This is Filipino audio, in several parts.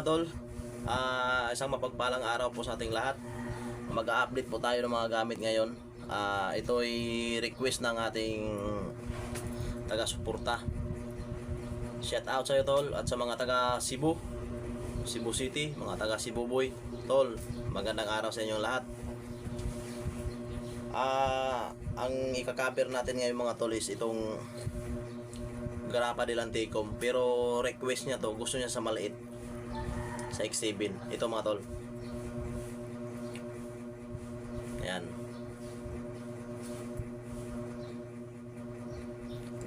mga tol, isang mapagpalang araw po sa ating lahat. Mag-a-update po tayo ng mga gamit ngayon. Ito ay request ng ating taga-suporta. Shout out sa iyo tol, at sa mga taga Cebu City, mga taga Cebu Boy. Tol, magandang araw sa inyong lahat. Ang ika-cover natin ngayon mga tol is itong Garapa del Anticom, pero request niya to, gusto niya sa maliit, sa X7. Ito mga tol, ayan,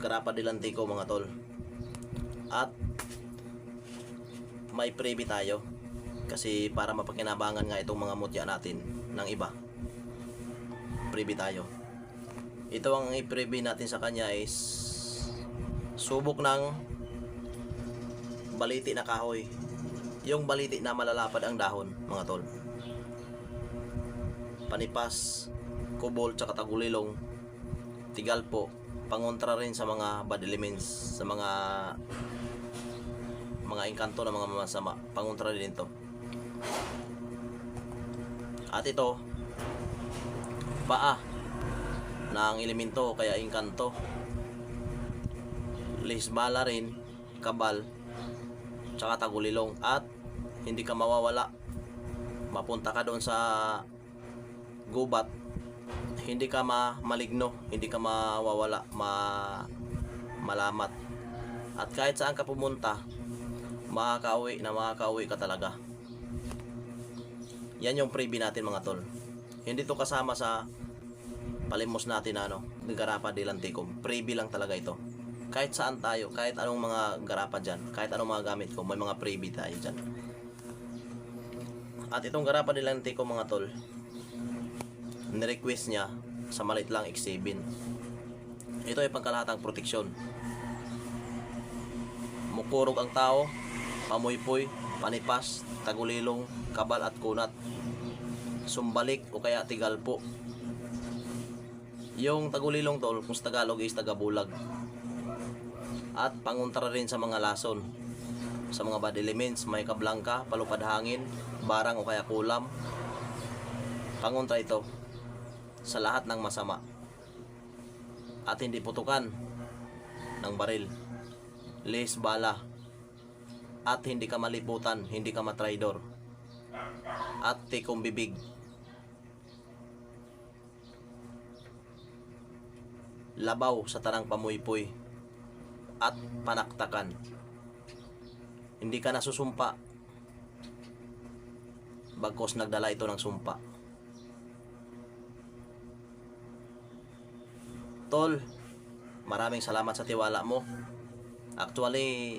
Garapa del Anticom mga tol. At may freebie tayo kasi para mapakinabangan nga itong mga mutya natin ng iba. Freebie tayo. Ito ang i-freebie natin sa kanya is subok ng baliti na kahoy. Yung baliti na malalapad ang dahon mga tol. Panipas, kubol, tsaka tagulilong, tigalpo, pangontra rin sa mga bad elements, sa mga engkanto na mga masama, pangontra rin ito. At ito, paa ng elemento kaya engkanto, lisbala rin, kabal, tsaka tagulilong. At hindi ka mawawala, mapunta ka doon sa gubat, hindi ka maligno, hindi ka mawawala, malamat. At kahit saan ka pumunta, makakauwi ka talaga. Yan yung freebie natin mga tol. Hindi to kasama sa palimos natin Garapa del Anticom. Freebie lang talaga ito. Kahit saan tayo, kahit anong mga garapa dyan, kahit anong mga gamit ko, may mga freebie tayo dyan. At itong Garapa del Anticom mga tol, nirequest niya sa maliit lang X7. Ito ay pangkalahatang proteksyon. Mukurog ang tao, pamuypoy, panipas, tagulilong, kabal at kunat, sumbalik o kaya tigalpo. Yung tagulilong tol, kung sa Tagalog is tagabulag. At pangontra rin sa mga lason, sa mga bad elements, may kablangka, palupad hangin, barang o kaya kulam. Pangontra ito sa lahat ng masama. At hindi putukan ng baril, lis, bala. At hindi ka maliputan, hindi ka matraidor. At tikong bibig. Labaw sa tanang pamuypoy at panaktakan. Hindi ka nasusumpa, bagkos nagdala ito ng sumpa. Tol, maraming salamat sa tiwala mo. Actually,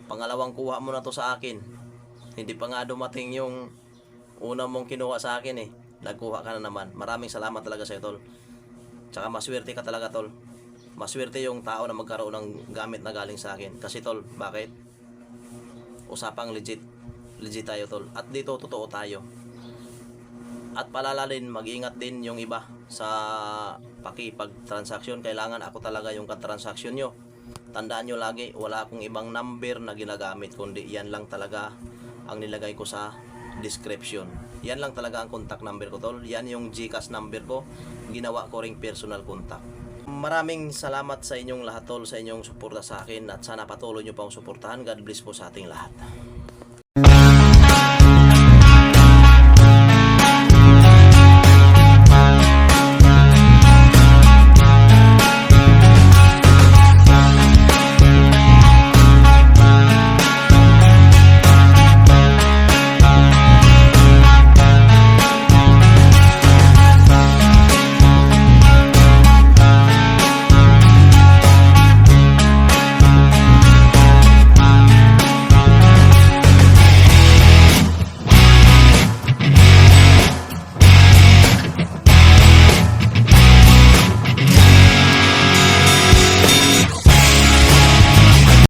pangalawang kuha mo na to sa akin. Hindi pa nga dumating yung una mong kinuha sa akin eh. Nagkuha ka na naman. Maraming salamat talaga sa iyo tol. Tsaka maswerte ka talaga tol. Maswerte yung tao na magkaroon ng gamit na galing sa akin. Kasi tol, bakit? Usapang legit tayo tol. At dito totoo tayo. At palalalin, mag-ingat din yung iba sa pakipag-transaksyon. Kailangan ako talaga yung katransaksyon nyo. Tandaan nyo lagi, wala akong ibang number na ginagamit, kundi yan lang talaga ang nilagay ko sa description. Yan lang talaga ang contact number ko tol. Yan yung GCash number ko. Ginawa ko ring personal contact. Maraming salamat sa inyong lahat tol, sa inyong suporta sa akin, at sana patuloy nyo pang suportahan. God bless po sa ating lahat.